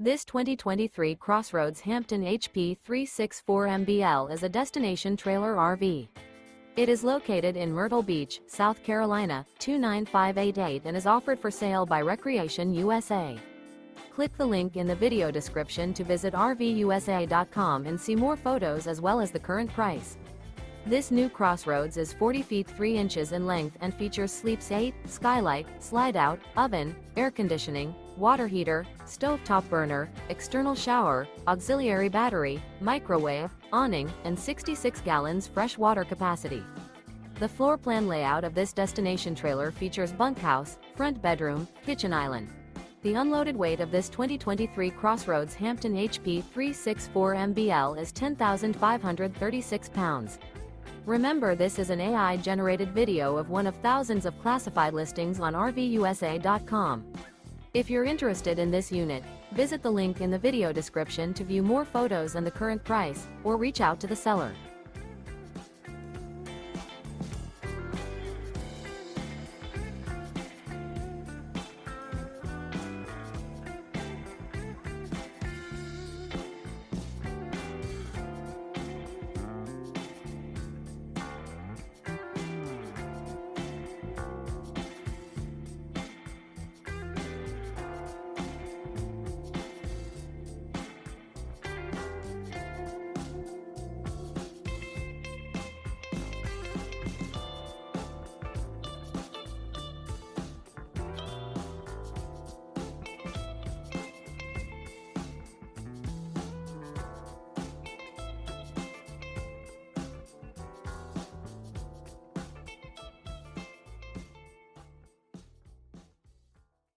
This 2023 CrossRoads Hampton HP364MBL is a destination trailer RV. It is located in Myrtle Beach, South Carolina, 29588 and is offered for sale by Recreation USA. Click the link in the video description to visit RVUSA.com and see more photos as well as the current price. This new CrossRoads is 40 feet 3 inches in length and features sleeps 8, skylight, slide-out, oven, air conditioning, water heater, stovetop burner, external shower, auxiliary battery, microwave, awning, and 66 gallons fresh water capacity. The floor plan layout of this destination trailer features bunkhouse, front bedroom, kitchen island. The unloaded weight of this 2023 CrossRoads Hampton HP364MBL is 10,536 pounds. Remember, this is an AI-generated video of one of thousands of classified listings on RVUSA.com. If you're interested in this unit, visit the link in the video description to view more photos and the current price, or reach out to the seller.